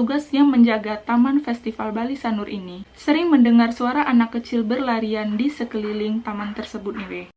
petugas yang menjaga Taman Festival Bali Sanur ini sering mendengar suara anak kecil berlarian di sekeliling taman tersebut nih weh.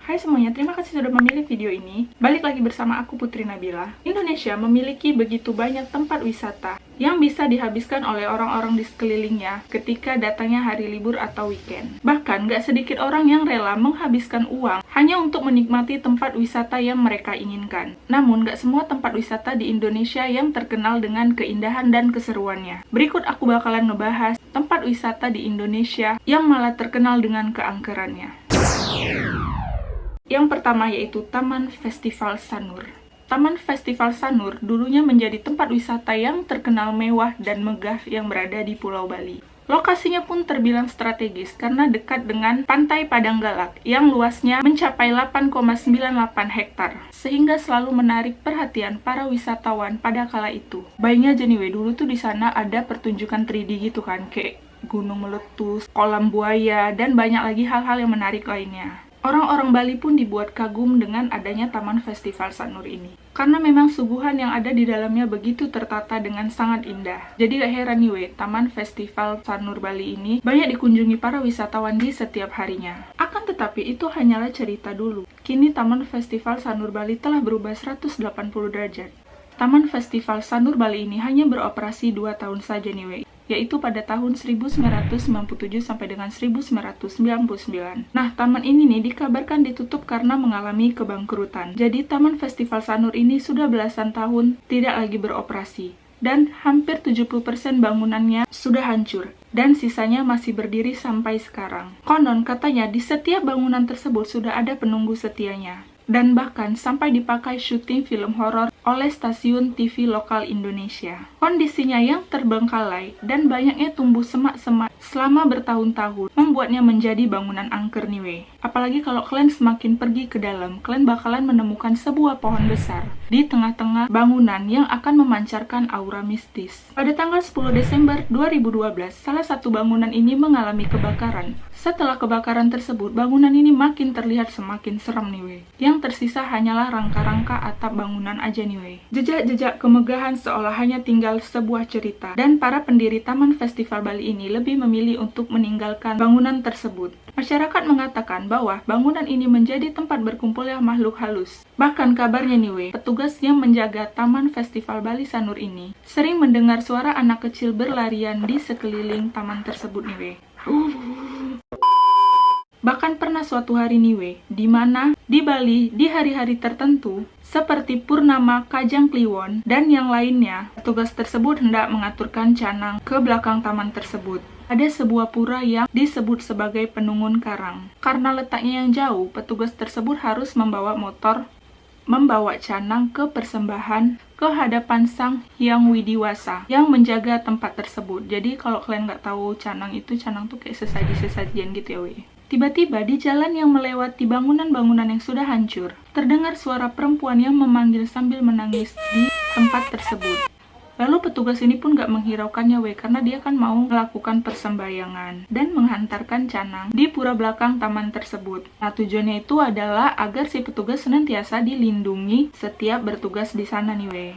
Hai semuanya, terima kasih sudah memilih video ini. Balik lagi bersama aku Putri Nabila. Indonesia memiliki begitu banyak tempat wisata yang bisa dihabiskan oleh orang-orang di sekelilingnya ketika datangnya hari libur atau weekend. Bahkan gak sedikit orang yang rela menghabiskan uang hanya untuk menikmati tempat wisata yang mereka inginkan. Namun gak semua tempat wisata di Indonesia yang terkenal dengan keindahan dan keseruannya. Berikut aku bakalan ngebahas tempat wisata di Indonesia yang malah terkenal dengan keangkerannya. Yang pertama yaitu Taman Festival Sanur. Taman Festival Sanur dulunya menjadi tempat wisata yang terkenal mewah dan megah yang berada di Pulau Bali. Lokasinya pun terbilang strategis karena dekat dengan Pantai Padang Galak yang luasnya mencapai 8,98 hektar, sehingga selalu menarik perhatian para wisatawan pada kala itu. Bayangin aja nih weh, dulu tuh di sana ada pertunjukan 3D gitu kan, kayak gunung meletus, kolam buaya, dan banyak lagi hal-hal yang menarik lainnya. Orang-orang Bali pun dibuat kagum dengan adanya Taman Festival Sanur ini. Karena memang suguhan yang ada di dalamnya begitu tertata dengan sangat indah. Jadi gak heran nih weh, Taman Festival Sanur Bali ini banyak dikunjungi para wisatawan di setiap harinya. Akan tetapi itu hanyalah cerita dulu. Kini Taman Festival Sanur Bali telah berubah 180 derajat. Taman Festival Sanur Bali ini hanya beroperasi 2 tahun saja nih weh, yaitu pada tahun 1997 sampai dengan 1999. Nah, taman ini nih dikabarkan ditutup karena mengalami kebangkrutan. Jadi, Taman Festival Sanur ini sudah belasan tahun tidak lagi beroperasi. Dan hampir 70% bangunannya sudah hancur. Dan sisanya masih berdiri sampai sekarang. Konon katanya di setiap bangunan tersebut sudah ada penunggu setianya. Dan bahkan sampai dipakai syuting film horor oleh stasiun TV lokal Indonesia. Kondisinya yang terbengkalai dan banyaknya tumbuh semak-semak selama bertahun-tahun membuatnya menjadi bangunan angker nih weh. Apalagi kalau kalian semakin pergi ke dalam, kalian bakalan menemukan sebuah pohon besar di tengah-tengah bangunan yang akan memancarkan aura mistis. Pada tanggal 10 Desember 2012, salah satu bangunan ini mengalami kebakaran. Setelah kebakaran tersebut, bangunan ini makin terlihat semakin serem nih weh. Yang tersisa hanyalah rangka-rangka atap bangunan aja nih weh. Jejak-jejak kemegahan seolah hanya tinggal sebuah cerita. Dan para pendiri Taman Festival Bali ini lebih memilih untuk meninggalkan bangunan tersebut. Masyarakat mengatakan bahwa bangunan ini menjadi tempat berkumpulnya makhluk halus. Bahkan kabarnya nih weh, petugas yang menjaga Taman Festival Bali Sanur ini sering mendengar suara anak kecil berlarian di sekeliling taman tersebut nih weh. Bahkan pernah suatu hari nih weh, di mana di Bali di hari-hari tertentu seperti Purnama, Kajang Kliwon, dan yang lainnya, petugas tersebut hendak mengaturkan canang ke belakang taman tersebut. Ada sebuah pura yang disebut sebagai Penungun Karang. Karena letaknya yang jauh, petugas tersebut harus membawa motor, membawa canang ke persembahan ke hadapan Sang Hyang Widiwasa yang menjaga tempat tersebut. Jadi kalau kalian nggak tahu canang tuh kayak sesaji-sesajian gitu ya weh. Tiba-tiba di jalan yang melewati bangunan-bangunan yang sudah hancur, terdengar suara perempuan yang memanggil sambil menangis di tempat tersebut. Lalu petugas ini pun gak menghiraukannya weh, karena dia kan mau melakukan persembahyangan dan menghantarkan canang di pura belakang taman tersebut. Nah, tujuannya itu adalah agar si petugas senantiasa dilindungi setiap bertugas di sana nih weh.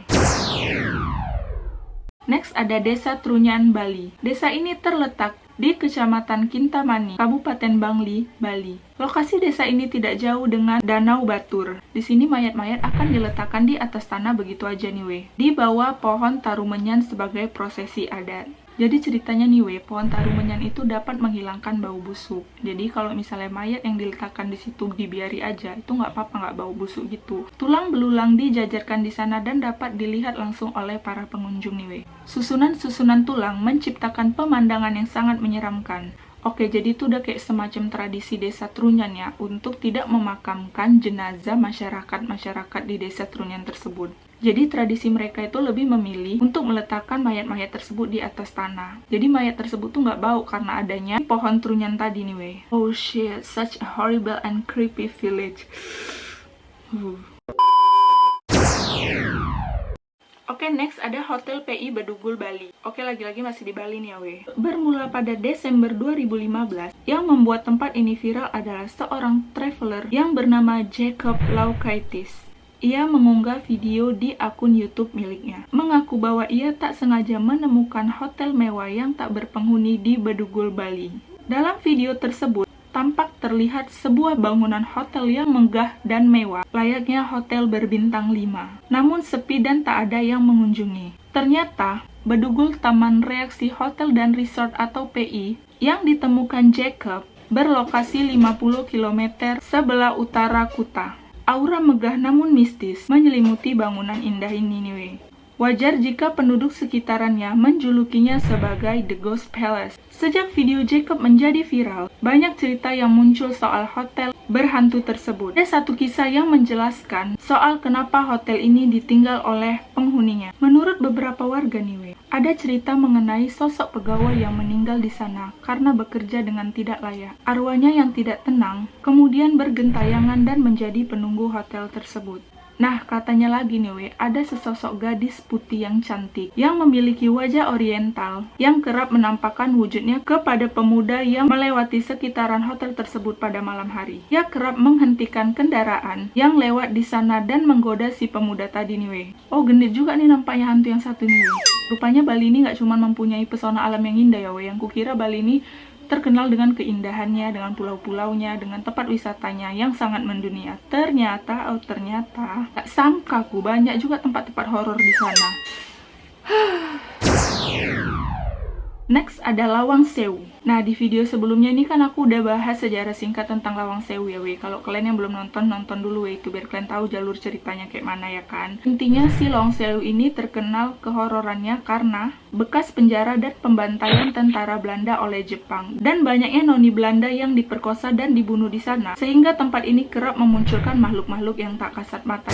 Next ada Desa Trunyan, Bali. Desa ini terletak di Kecamatan Kintamani, Kabupaten Bangli, Bali. Lokasi desa ini tidak jauh dengan Danau Batur. Di sini mayat-mayat akan diletakkan di atas tanah begitu aja nih weh, di bawah pohon tarumenyan sebagai prosesi adat. Jadi ceritanya nih weh, pohon tarumenyan itu dapat menghilangkan bau busuk. Jadi kalau misalnya mayat yang diletakkan di situ dibiari aja, itu nggak apa-apa, nggak bau busuk gitu. Tulang belulang dijajarkan di sana dan dapat dilihat langsung oleh para pengunjung nih weh. Susunan-susunan tulang menciptakan pemandangan yang sangat menyeramkan. Oke, jadi itu udah kayak semacam tradisi desa Trunyan ya, untuk tidak memakamkan jenazah masyarakat di desa Trunyan tersebut. Jadi tradisi mereka itu lebih memilih untuk meletakkan mayat-mayat tersebut di atas tanah. Jadi mayat tersebut tuh nggak bau karena adanya pohon Trunyan tadi nih weh. Oh shit, such a horrible and creepy village. Oke, next ada Hotel PI Bedugul Bali. Oke, lagi-lagi masih di Bali nih ya weh. Bermula pada Desember 2015, yang membuat tempat ini viral adalah seorang traveler yang bernama Jacob Laukaitis. ia mengunggah video di akun YouTube miliknya, mengaku bahwa ia tak sengaja menemukan hotel mewah yang tak berpenghuni di Bedugul, Bali. Dalam video tersebut, tampak terlihat sebuah bangunan hotel yang megah dan mewah, layaknya hotel berbintang 5. Namun sepi dan tak ada yang mengunjungi. Ternyata, Bedugul Taman Reaksi Hotel dan Resort atau PI yang ditemukan Jacob berlokasi 50 km sebelah utara Kuta. Aura megah namun mistis menyelimuti bangunan indah ini nih. Wajar jika penduduk sekitarannya menjulukinya sebagai The Ghost Palace. Sejak video Jacob menjadi viral, banyak cerita yang muncul soal hotel berhantu tersebut. Ada satu kisah yang menjelaskan soal kenapa hotel ini ditinggal oleh penghuninya. Menurut beberapa warga nih, ada cerita mengenai sosok pegawai yang meninggal di sana karena bekerja dengan tidak layak. Arwahnya yang tidak tenang, kemudian bergentayangan dan menjadi penunggu hotel tersebut. Nah, katanya lagi nih, ada sesosok gadis putih yang cantik, yang memiliki wajah oriental, yang kerap menampakkan wujudnya kepada pemuda yang melewati sekitaran hotel tersebut pada malam hari. Ia kerap menghentikan kendaraan yang lewat di sana dan menggoda si pemuda tadi nih. Oh, genit juga nih nampaknya hantu yang satu nih. Rupanya Bali ini nggak cuma mempunyai pesona alam yang indah ya, yang kukira Bali ini terkenal dengan keindahannya, dengan pulau-pulaunya, dengan tempat wisatanya yang sangat mendunia. Ternyata gak sangka aku banyak juga tempat-tempat horor di sana. Next ada Lawang Sewu. Nah, di video sebelumnya ini kan aku udah bahas sejarah singkat tentang Lawang Sewu ya Kalau kalian yang belum nonton, nonton dulu itu biar kalian tahu jalur ceritanya kayak mana ya kan. Intinya si Lawang Sewu ini terkenal kehororannya karena bekas penjara dan pembantaian tentara Belanda oleh Jepang. Dan banyaknya noni Belanda yang diperkosa dan dibunuh di sana. Sehingga tempat ini kerap memunculkan makhluk-makhluk yang tak kasat mata.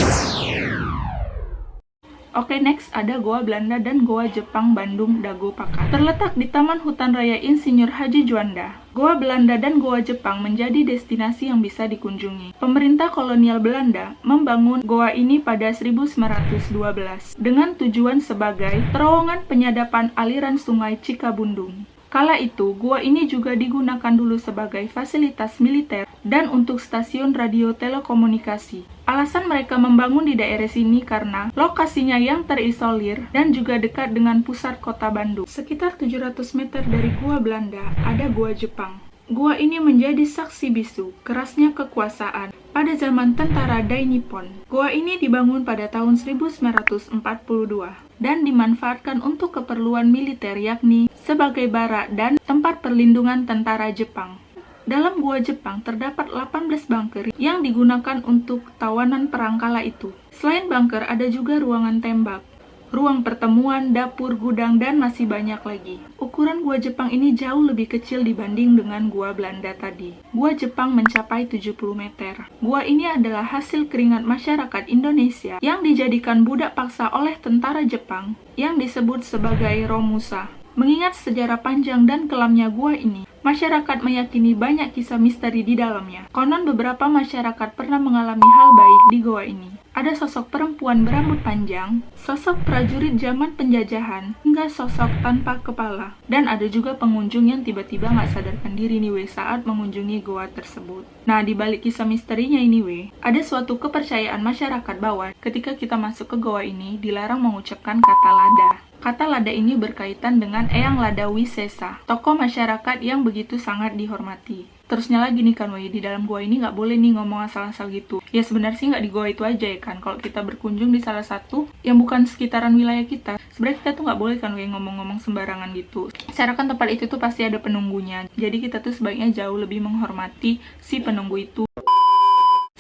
Oke, next ada Goa Belanda dan Goa Jepang Bandung Dago Pakar. Terletak di Taman Hutan Raya Insinyur Haji Juanda, Goa Belanda dan Goa Jepang menjadi destinasi yang bisa dikunjungi. Pemerintah kolonial Belanda membangun goa ini pada 1912 dengan tujuan sebagai terowongan penyadapan aliran sungai Cikabundung. Kala itu, gua ini juga digunakan dulu sebagai fasilitas militer dan untuk stasiun radio telekomunikasi. Alasan mereka membangun di daerah sini karena lokasinya yang terisolir dan juga dekat dengan pusat kota Bandung. Sekitar 700 meter dari gua Belanda, ada gua Jepang. Gua ini menjadi saksi bisu kerasnya kekuasaan pada zaman tentara Dai Nippon. Gua ini dibangun pada tahun 1942 dan dimanfaatkan untuk keperluan militer yakni sebagai barak dan tempat perlindungan tentara Jepang. Dalam gua Jepang terdapat 18 bunker yang digunakan untuk tawanan perang kala itu. Selain bunker ada juga ruangan tembak, ruang pertemuan, dapur, gudang, dan masih banyak lagi. Ukuran gua Jepang ini jauh lebih kecil dibanding dengan gua Belanda tadi. Gua Jepang mencapai 70 meter. Gua ini adalah hasil keringat masyarakat Indonesia yang dijadikan budak paksa oleh tentara Jepang yang disebut sebagai Romusa. Mengingat sejarah panjang dan kelamnya gua ini, masyarakat meyakini banyak kisah misteri di dalamnya. Konon beberapa masyarakat pernah mengalami hal baik di goa ini. Ada sosok perempuan berambut panjang, sosok prajurit zaman penjajahan, hingga sosok tanpa kepala. Dan ada juga pengunjung yang tiba-tiba nggak sadarkan diri nih saat mengunjungi goa tersebut. Nah, di balik kisah misterinya ini ada suatu kepercayaan masyarakat bahwa ketika kita masuk ke goa ini dilarang mengucapkan kata lada. Kata lada ini berkaitan dengan Eyang Lada Wisesa, tokoh masyarakat yang begitu sangat dihormati. Terusnya lagi nih kan, di dalam gua ini nggak boleh nih ngomong asal-asal gitu. Ya sebenarnya sih nggak di gua itu aja ya kan. Kalau kita berkunjung di salah satu yang bukan sekitaran wilayah kita, sebenarnya kita tuh nggak boleh kan ngomong-ngomong sembarangan gitu. Secara kan tempat itu tuh pasti ada penunggunya. Jadi kita tuh sebaiknya jauh lebih menghormati si penunggu itu.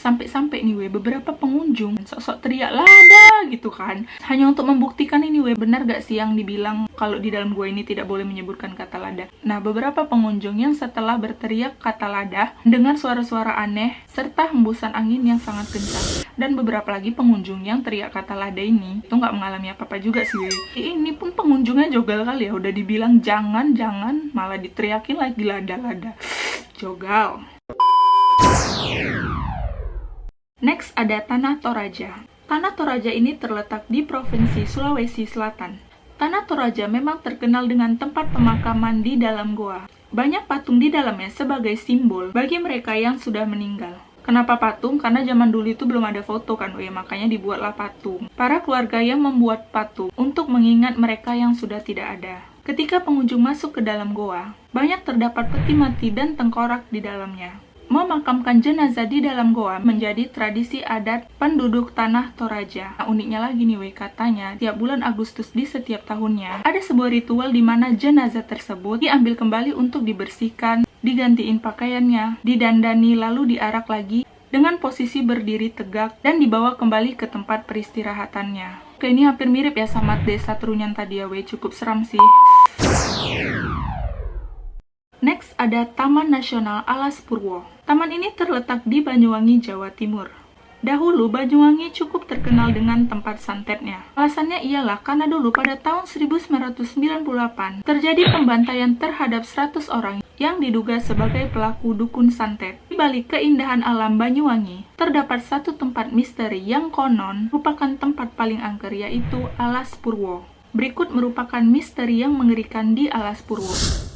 Sampai-sampai nih beberapa pengunjung sok-sok teriak lada gitu kan, hanya untuk membuktikan ini benar gak sih yang dibilang kalau di dalam gua ini tidak boleh menyebutkan kata lada. Nah, beberapa pengunjung yang setelah berteriak kata lada dengar suara-suara aneh serta hembusan angin yang sangat kencang, dan beberapa lagi pengunjung yang teriak kata lada ini itu nggak mengalami apa-apa juga sih. Ini pun pengunjungnya jogal kali ya, udah dibilang jangan malah diteriakin lagi lada-lada. Jogal. Next ada Tanah Toraja. Tanah Toraja ini terletak di Provinsi Sulawesi Selatan. Tanah Toraja memang terkenal dengan tempat pemakaman di dalam goa. Banyak patung di dalamnya sebagai simbol bagi mereka yang sudah meninggal. Kenapa patung? Karena zaman dulu itu belum ada foto kan, makanya dibuatlah patung. Para keluarga yang membuat patung untuk mengingat mereka yang sudah tidak ada. Ketika pengunjung masuk ke dalam goa, banyak terdapat peti mati dan tengkorak di dalamnya. Memakamkan jenazah di dalam goa menjadi tradisi adat penduduk tanah Toraja. Nah, uniknya lagi nih, katanya tiap bulan Agustus di setiap tahunnya ada sebuah ritual di mana jenazah tersebut diambil kembali untuk dibersihkan, digantiin pakaiannya, didandani, lalu diarak lagi dengan posisi berdiri tegak dan dibawa kembali ke tempat peristirahatannya. Oke, ini hampir mirip ya sama desa Trunyan tadi ya, cukup seram sih. Next ada Taman Nasional Alas Purwo. Taman ini terletak di Banyuwangi, Jawa Timur. Dahulu, Banyuwangi cukup terkenal dengan tempat santetnya. Alasannya ialah karena dulu pada tahun 1998 terjadi pembantaian terhadap 100 orang yang diduga sebagai pelaku dukun santet. Di balik keindahan alam Banyuwangi, terdapat satu tempat misteri yang konon merupakan tempat paling angker, yaitu Alas Purwo. Berikut merupakan misteri yang mengerikan di Alas Purwo.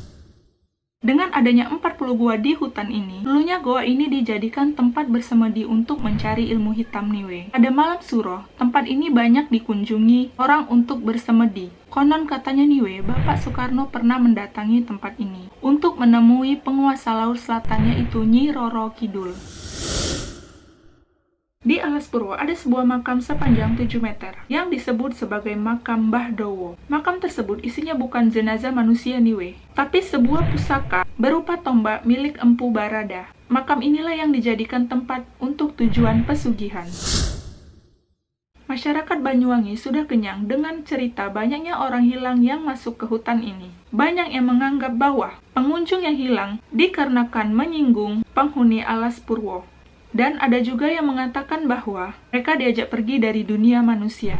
Dengan adanya 40 gua di hutan ini, dulunya goa ini dijadikan tempat bersemedi untuk mencari ilmu hitam niwe. Pada malam suro, tempat ini banyak dikunjungi orang untuk bersemedi. Konon katanya niwe, Bapak Soekarno pernah mendatangi tempat ini untuk menemui penguasa laut selatannya itu Nyi Roro Kidul. Di Alas Purwo ada sebuah makam sepanjang 7 meter yang disebut sebagai makam Mbah Dowo. Makam tersebut isinya bukan jenazah manusia niwe, tapi sebuah pusaka berupa tombak milik Empu Barada. Makam inilah yang dijadikan tempat untuk tujuan pesugihan. Masyarakat Banyuwangi sudah kenyang dengan cerita banyaknya orang hilang yang masuk ke hutan ini. Banyak yang menganggap bahwa pengunjung yang hilang dikarenakan menyinggung penghuni Alas Purwo. Dan ada juga yang mengatakan bahwa mereka diajak pergi dari dunia manusia.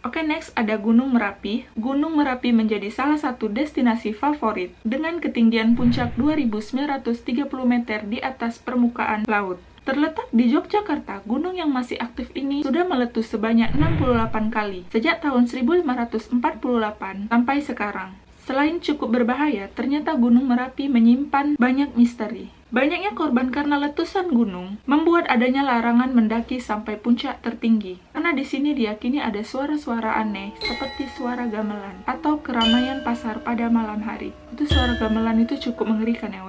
Oke, next ada Gunung Merapi. Gunung Merapi menjadi salah satu destinasi favorit dengan ketinggian puncak 2.930 meter di atas permukaan laut. Terletak di Yogyakarta, gunung yang masih aktif ini sudah meletus sebanyak 68 kali sejak tahun 1548 sampai sekarang. Selain cukup berbahaya, ternyata Gunung Merapi menyimpan banyak misteri. Banyaknya korban karena letusan gunung membuat adanya larangan mendaki sampai puncak tertinggi. Karena di sini diyakini ada suara-suara aneh seperti suara gamelan atau keramaian pasar pada malam hari. Itu suara gamelan itu cukup mengerikan ya,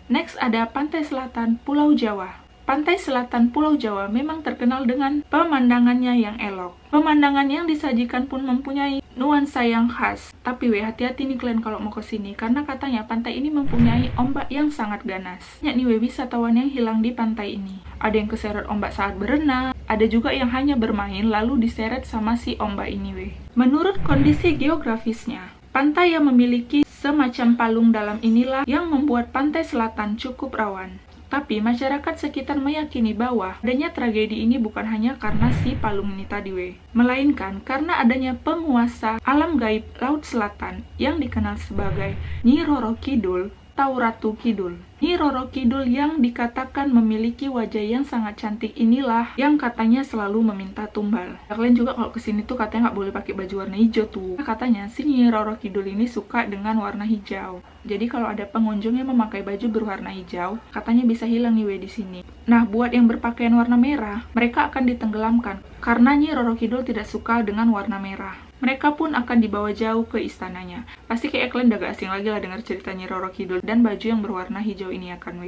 Next ada Pantai Selatan Pulau Jawa. Pantai Selatan Pulau Jawa memang terkenal dengan pemandangannya yang elok. Pemandangan yang disajikan pun mempunyai nuansa yang khas. Tapi hati-hati nih kalian kalau mau ke sini karena katanya pantai ini mempunyai ombak yang sangat ganas. Banyak nih wisatawan yang hilang di pantai ini. Ada yang keseret ombak saat berenang, ada juga yang hanya bermain lalu diseret sama si ombak ini. Menurut kondisi geografisnya, pantai yang memiliki semacam palung dalam inilah yang membuat pantai selatan cukup rawan. Tapi masyarakat sekitar meyakini bahwa adanya tragedi ini bukan hanya karena si palung ini tadi, melainkan karena adanya penguasa alam gaib Laut Selatan yang dikenal sebagai Nyi Roro Kidul atau Ratu Kidul. Nyi Roro Kidul yang dikatakan memiliki wajah yang sangat cantik inilah yang katanya selalu meminta tumbal. Kalian juga kalau kesini tuh katanya nggak boleh pakai baju warna hijau tuh. Katanya si Nyi Roro Kidul ini suka dengan warna hijau. Jadi kalau ada pengunjung yang memakai baju berwarna hijau, katanya bisa hilang nih di sini. Nah, buat yang berpakaian warna merah, mereka akan ditenggelamkan karena Nyi Roro Kidul tidak suka dengan warna merah. Mereka pun akan dibawa jauh ke istananya. Pasti kayak kalian udah gak asing lagi lah dengar ceritanya Roro Kidul dan baju yang berwarna hijau ini akan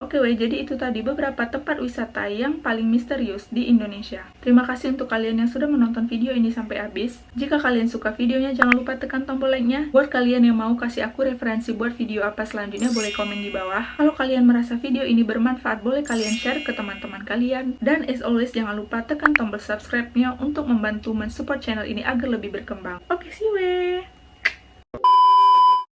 Oke, jadi itu tadi beberapa tempat wisata yang paling misterius di Indonesia. Terima kasih untuk kalian yang sudah menonton video ini sampai habis. Jika kalian suka videonya, jangan lupa tekan tombol like-nya. Buat kalian yang mau kasih aku referensi buat video apa selanjutnya, boleh komen di bawah. Kalau kalian merasa video ini bermanfaat, boleh kalian share ke teman-teman kalian. Dan as always, jangan lupa tekan tombol subscribe-nya untuk membantu mensupport channel ini agar lebih berkembang. Oke, see you!